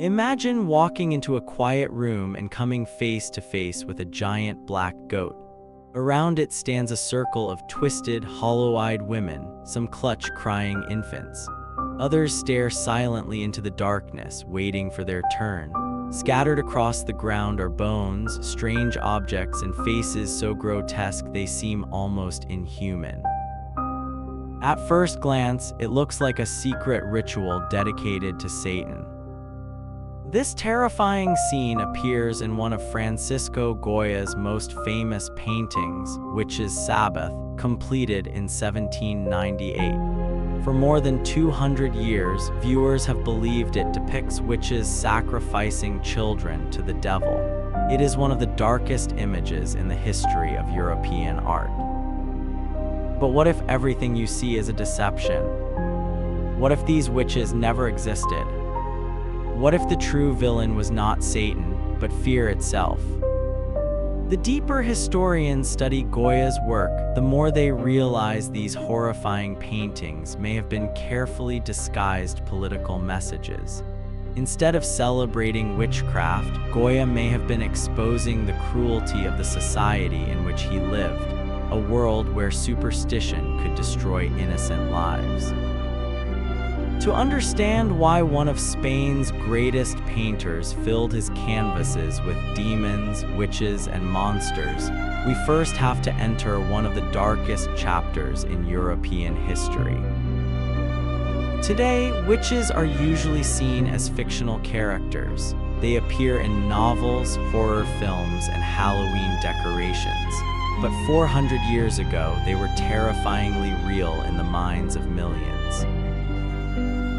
Imagine walking into a quiet room and coming face to face with a giant black goat. Around it stands a circle of twisted, hollow-eyed women, some clutch crying infants. Others stare silently into the darkness, waiting for their turn. Scattered across the ground are bones, strange objects, and faces so grotesque they seem almost inhuman. At first glance, it looks like a secret ritual dedicated to Satan. This terrifying scene appears in one of Francisco Goya's most famous paintings, Witches' Sabbath, completed in 1798. For more than 200 years, viewers have believed it depicts witches sacrificing children to the devil. It is one of the darkest images in the history of European art. But what if everything you see is a deception? What if these witches never existed? What if the true villain was not Satan, but fear itself? The deeper historians study Goya's work, the more they realize these horrifying paintings may have been carefully disguised political messages. Instead of celebrating witchcraft, Goya may have been exposing the cruelty of the society in which he lived, a world where superstition could destroy innocent lives. To understand why one of Spain's greatest painters filled his canvases with demons, witches, and monsters, we first have to enter one of the darkest chapters in European history. Today, witches are usually seen as fictional characters. They appear in novels, horror films, and Halloween decorations. But 400 years ago, they were terrifyingly real in the minds of millions.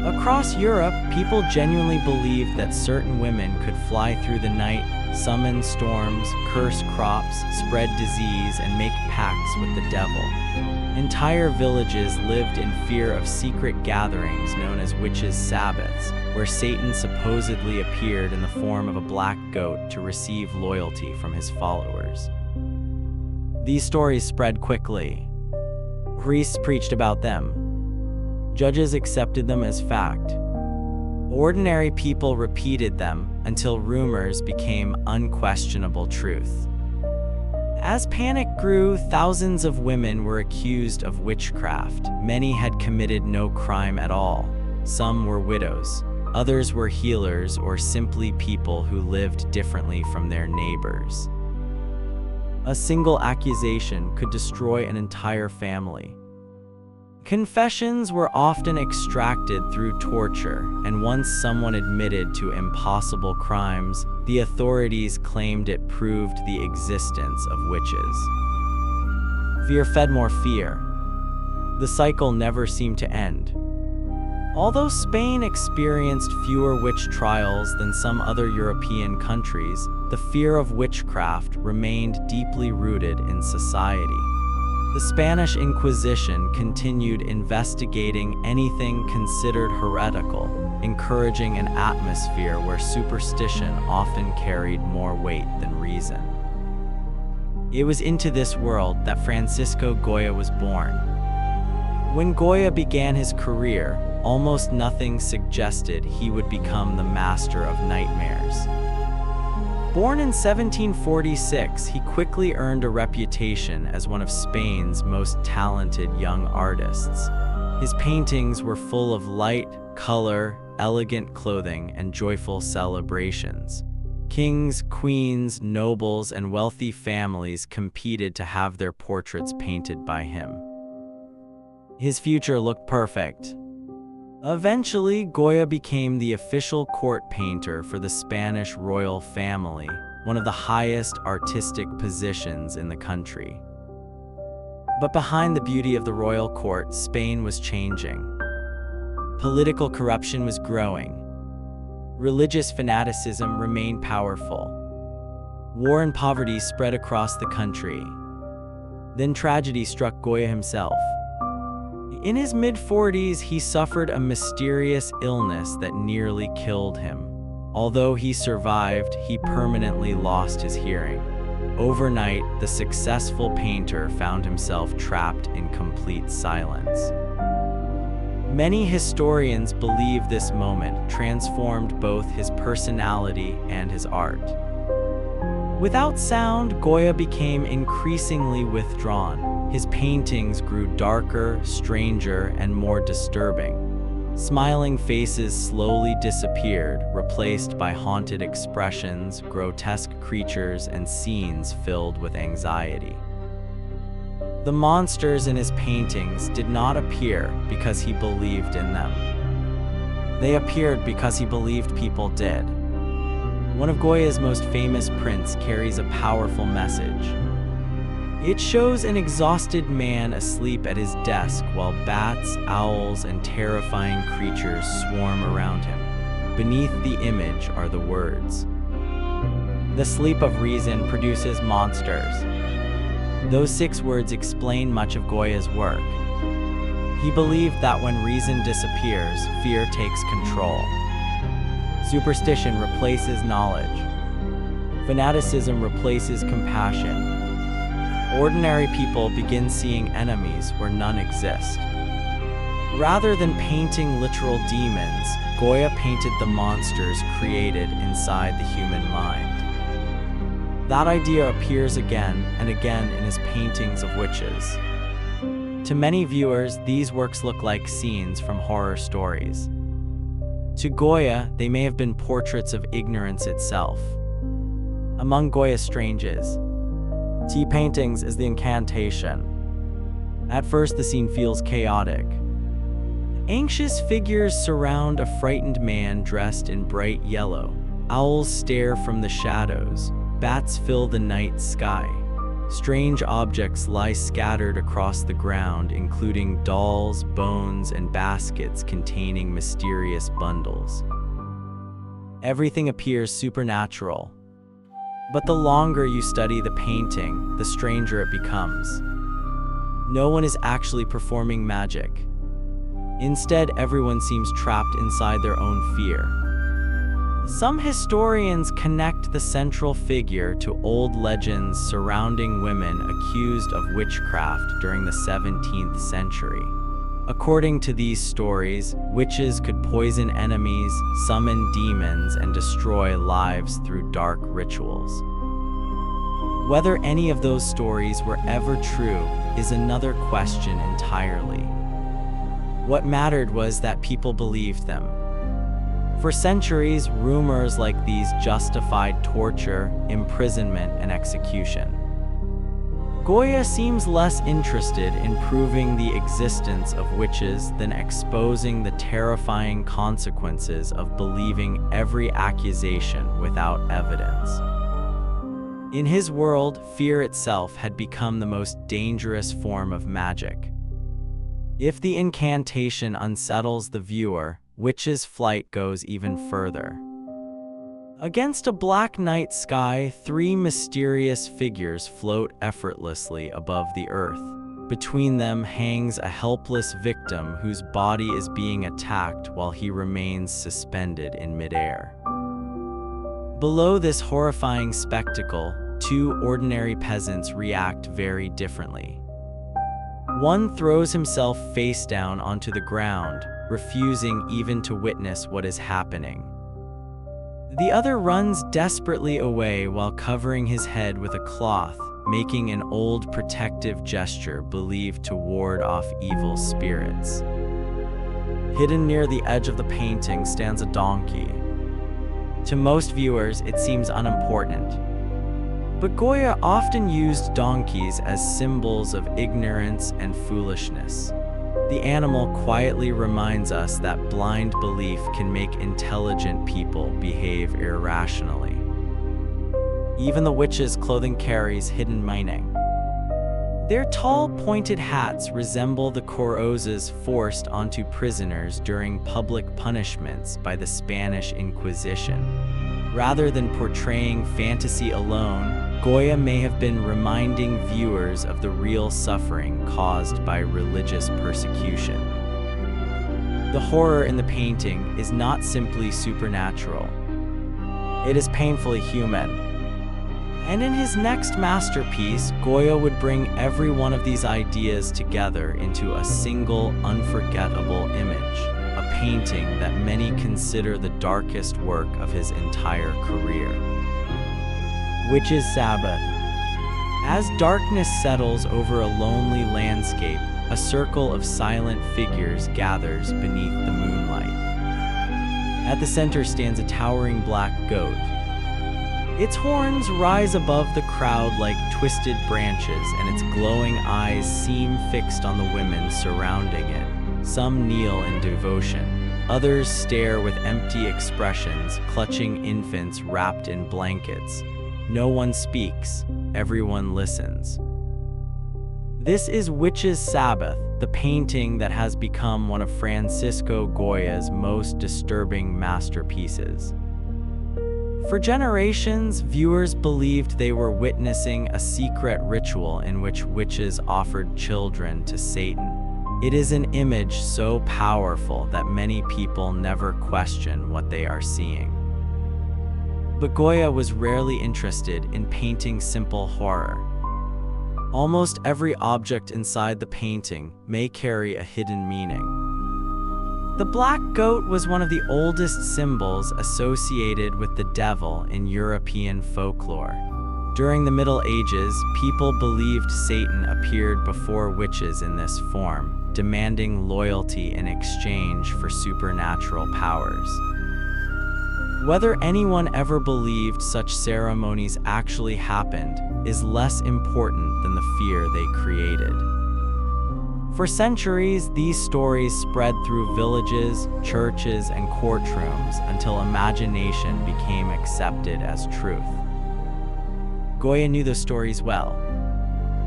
Across Europe, people genuinely believed that certain women could fly through the night, summon storms, curse crops, spread disease, and make pacts with the devil. Entire villages lived in fear of secret gatherings known as witches' Sabbaths, where Satan supposedly appeared in the form of a black goat to receive loyalty from his followers. These stories spread quickly. Priests preached about them. Judges accepted them as fact. Ordinary people repeated them until rumors became unquestionable truth. As panic grew, thousands of women were accused of witchcraft. Many had committed no crime at all. Some were widows. Others were healers or simply people who lived differently from their neighbors. A single accusation could destroy an entire family. Confessions were often extracted through torture, and once someone admitted to impossible crimes, the authorities claimed it proved the existence of witches. Fear fed more fear. The cycle never seemed to end. Although Spain experienced fewer witch trials than some other European countries, the fear of witchcraft remained deeply rooted in society. The Spanish Inquisition continued investigating anything considered heretical, encouraging an atmosphere where superstition often carried more weight than reason. It was into this world that Francisco Goya was born. When Goya began his career, almost nothing suggested he would become the master of nightmares. Born in 1746, he quickly earned a reputation as one of Spain's most talented young artists. His paintings were full of light, color, elegant clothing, and joyful celebrations. Kings, queens, nobles, and wealthy families competed to have their portraits painted by him. His future looked perfect. Eventually, Goya became the official court painter for the Spanish royal family, one of the highest artistic positions in the country. But behind the beauty of the royal court, Spain was changing. Political corruption was growing. Religious fanaticism remained powerful. War and poverty spread across the country. Then tragedy struck Goya himself. In his mid-40s, he suffered a mysterious illness that nearly killed him. Although he survived, he permanently lost his hearing. Overnight, the successful painter found himself trapped in complete silence. Many historians believe this moment transformed both his personality and his art. Without sound, Goya became increasingly withdrawn. His paintings grew darker, stranger, and more disturbing. Smiling faces slowly disappeared, replaced by haunted expressions, grotesque creatures, and scenes filled with anxiety. The monsters in his paintings did not appear because he believed in them. They appeared because he believed people did. One of Goya's most famous prints carries a powerful message. It shows an exhausted man asleep at his desk while bats, owls, and terrifying creatures swarm around him. Beneath the image are the words, "The sleep of reason produces monsters." Those 6 words explain much of Goya's work. He believed that when reason disappears, fear takes control. Superstition replaces knowledge. Fanaticism replaces compassion. Ordinary people begin seeing enemies where none exist. Rather than painting literal demons, Goya painted the monsters created inside the human mind. That idea appears again and again in his paintings of witches. To many viewers, these works look like scenes from horror stories. To Goya, they may have been portraits of ignorance itself. Among Goya's strangest paintings is the Incantation. At first, the scene feels chaotic. Anxious figures surround a frightened man dressed in bright yellow. Owls stare from the shadows. Bats fill the night sky. Strange objects lie scattered across the ground, including dolls, bones, and baskets containing mysterious bundles. Everything appears supernatural. But the longer you study the painting, the stranger it becomes. No one is actually performing magic. Instead, everyone seems trapped inside their own fear. Some historians connect the central figure to old legends surrounding women accused of witchcraft during the 17th century. According to these stories, witches could poison enemies, summon demons, and destroy lives through dark rituals. Whether any of those stories were ever true is another question entirely. What mattered was that people believed them. For centuries, rumors like these justified torture, imprisonment, and execution. Goya seems less interested in proving the existence of witches than exposing the terrifying consequences of believing every accusation without evidence. In his world, fear itself had become the most dangerous form of magic. If the incantation unsettles the viewer, witch's flight goes even further. Against a black night sky, 3 mysterious figures float effortlessly above the earth. Between them hangs a helpless victim whose body is being attacked while he remains suspended in midair. Below this horrifying spectacle, 2 ordinary peasants react very differently. One throws himself face down onto the ground, refusing even to witness what is happening. The other runs desperately away while covering his head with a cloth, making an old protective gesture believed to ward off evil spirits. Hidden near the edge of the painting stands a donkey. To most viewers, it seems unimportant. But Goya often used donkeys as symbols of ignorance and foolishness. The animal quietly reminds us that blind belief can make intelligent people behave irrationally. Even the witch's clothing carries hidden meaning. Their tall, pointed hats resemble the corozas forced onto prisoners during public punishments by the Spanish Inquisition. Rather than portraying fantasy alone, Goya may have been reminding viewers of the real suffering caused by religious persecution. The horror in the painting is not simply supernatural. It is painfully human. And in his next masterpiece, Goya would bring every one of these ideas together into a single, unforgettable image, a painting that many consider the darkest work of his entire career. Witches' Sabbath. As darkness settles over a lonely landscape, a circle of silent figures gathers beneath the moonlight. At the center stands a towering black goat. Its horns rise above the crowd like twisted branches, and its glowing eyes seem fixed on the women surrounding it. Some kneel in devotion. Others stare with empty expressions, clutching infants wrapped in blankets. No one speaks. Everyone listens. This is Witches' Sabbath, the painting that has become one of Francisco Goya's most disturbing masterpieces. For generations, viewers believed they were witnessing a secret ritual in which witches offered children to Satan. It is an image so powerful that many people never question what they are seeing. But Goya was rarely interested in painting simple horror. Almost every object inside the painting may carry a hidden meaning. The black goat was one of the oldest symbols associated with the devil in European folklore. During the Middle Ages, people believed Satan appeared before witches in this form, demanding loyalty in exchange for supernatural powers. Whether anyone ever believed such ceremonies actually happened is less important than the fear they created. For centuries, these stories spread through villages, churches, and courtrooms until imagination became accepted as truth. Goya knew those stories well.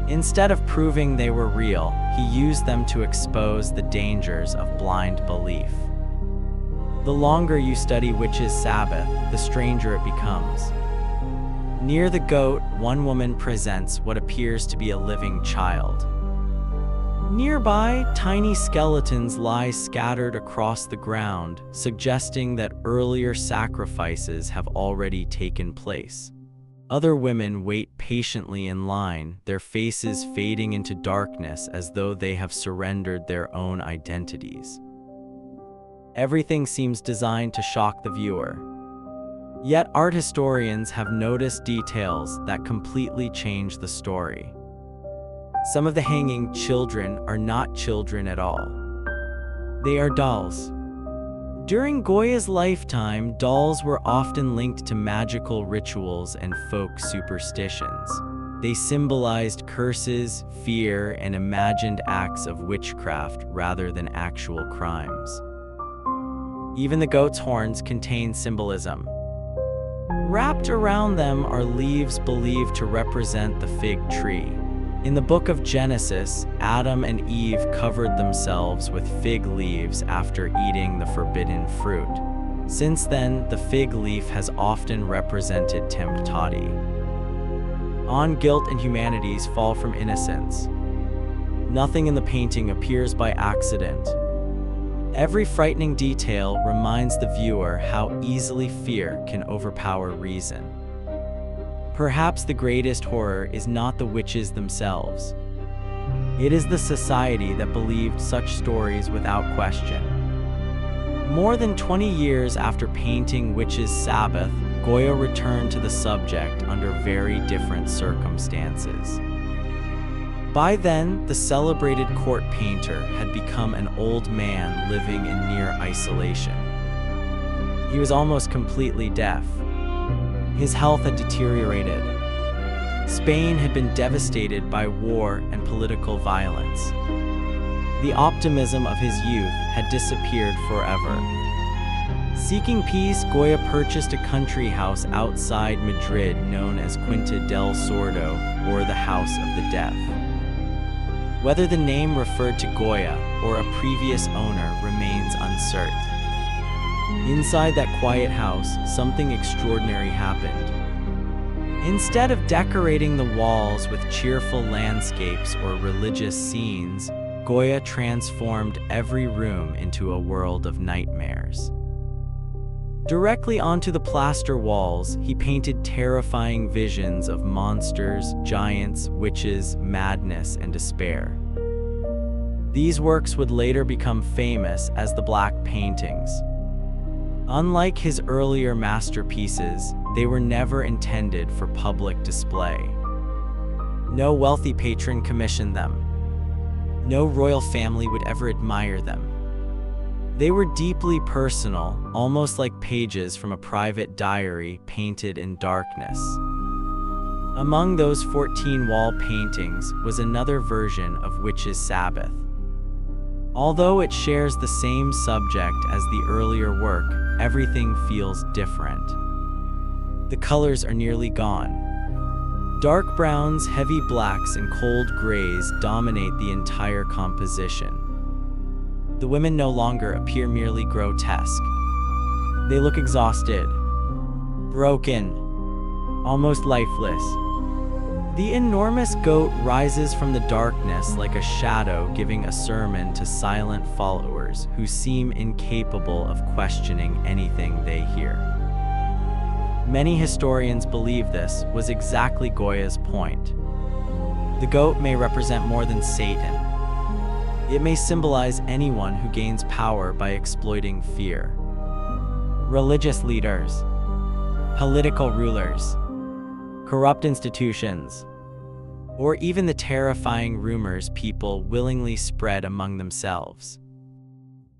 Instead of proving they were real, he used them to expose the dangers of blind belief. The longer you study Witches' Sabbath, the stranger it becomes. Near the goat, one woman presents what appears to be a living child. Nearby, tiny skeletons lie scattered across the ground, suggesting that earlier sacrifices have already taken place. Other women wait patiently in line, their faces fading into darkness as though they have surrendered their own identities. Everything seems designed to shock the viewer. Yet art historians have noticed details that completely change the story. Some of the hanging children are not children at all. They are dolls. During Goya's lifetime, dolls were often linked to magical rituals and folk superstitions. They symbolized curses, fear, and imagined acts of witchcraft rather than actual crimes. Even the goat's horns contain symbolism. Wrapped around them are leaves believed to represent the fig tree. In the book of Genesis, Adam and Eve covered themselves with fig leaves after eating the forbidden fruit. Since then, the fig leaf has often represented temptation. On guilt and humanities fall from innocence. Nothing in the painting appears by accident. Every frightening detail reminds the viewer how easily fear can overpower reason. Perhaps the greatest horror is not the witches themselves. It is the society that believed such stories without question. More than 20 years after painting Witches' Sabbath, Goya returned to the subject under very different circumstances. By then, the celebrated court painter had become an old man living in near isolation. He was almost completely deaf. His health had deteriorated. Spain had been devastated by war and political violence. The optimism of his youth had disappeared forever. Seeking peace, Goya purchased a country house outside Madrid known as Quinta del Sordo, or the House of the Deaf. Whether the name referred to Goya or a previous owner remains uncertain. Inside that quiet house, something extraordinary happened. Instead of decorating the walls with cheerful landscapes or religious scenes, Goya transformed every room into a world of nightmares. Directly onto the plaster walls, he painted terrifying visions of monsters, giants, witches, madness, and despair. These works would later become famous as the Black Paintings. Unlike his earlier masterpieces, they were never intended for public display. No wealthy patron commissioned them. No royal family would ever admire them. They were deeply personal, almost like pages from a private diary painted in darkness. Among those 14 wall paintings was another version of Witch's Sabbath. Although it shares the same subject as the earlier work, everything feels different. The colors are nearly gone. Dark browns, heavy blacks, and cold grays dominate the entire composition. The women no longer appear merely grotesque. They look exhausted, broken, almost lifeless. The enormous goat rises from the darkness like a shadow, giving a sermon to silent followers who seem incapable of questioning anything they hear. Many historians believe this was exactly Goya's point. The goat may represent more than Satan. It may symbolize anyone who gains power by exploiting fear. Religious leaders, political rulers, corrupt institutions, or even the terrifying rumors people willingly spread among themselves.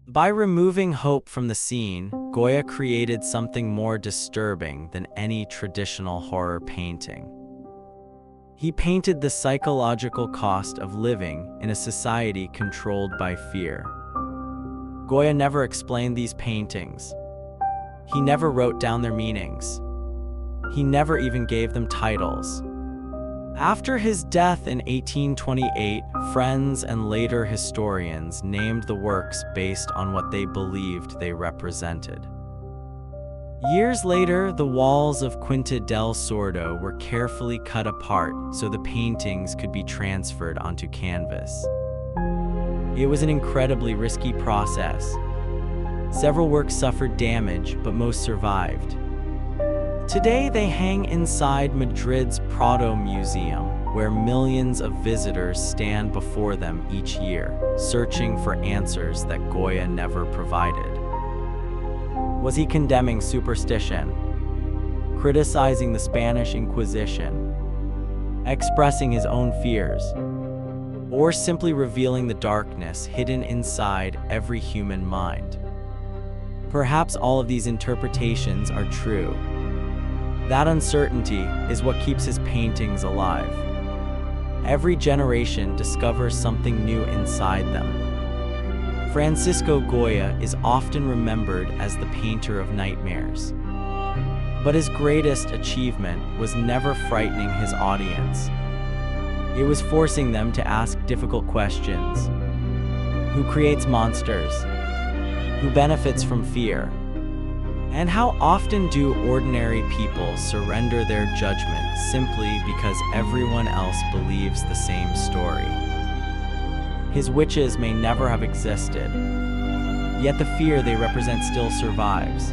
By removing hope from the scene, Goya created something more disturbing than any traditional horror painting. He painted the psychological cost of living in a society controlled by fear. Goya never explained these paintings. He never wrote down their meanings. He never even gave them titles. After his death in 1828, friends and later historians named the works based on what they believed they represented. Years later, the walls of Quinta del Sordo were carefully cut apart so the paintings could be transferred onto canvas. It was an incredibly risky process. Several works suffered damage, but most survived. Today, they hang inside Madrid's Prado Museum, where millions of visitors stand before them each year, searching for answers that Goya never provided. Was he condemning superstition, criticizing the Spanish Inquisition, expressing his own fears, or simply revealing the darkness hidden inside every human mind? Perhaps all of these interpretations are true. That uncertainty is what keeps his paintings alive. Every generation discovers something new inside them. Francisco Goya is often remembered as the painter of nightmares. But his greatest achievement was never frightening his audience. It was forcing them to ask difficult questions. Who creates monsters? Who benefits from fear? And how often do ordinary people surrender their judgment simply because everyone else believes the same story? His witches may never have existed, yet the fear they represent still survives.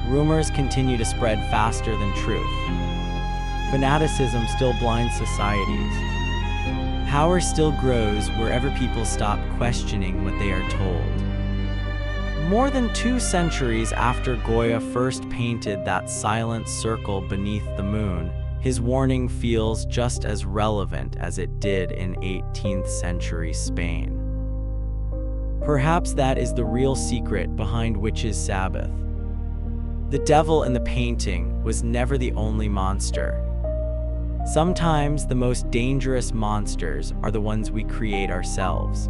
Rumors continue to spread faster than truth. Fanaticism still blinds societies. Power still grows wherever people stop questioning what they are told. More than 2 centuries after Goya first painted that silent circle beneath the moon, his warning feels just as relevant as it did in 18th century Spain. Perhaps that is the real secret behind Witch's Sabbath. The devil in the painting was never the only monster. Sometimes the most dangerous monsters are the ones we create ourselves.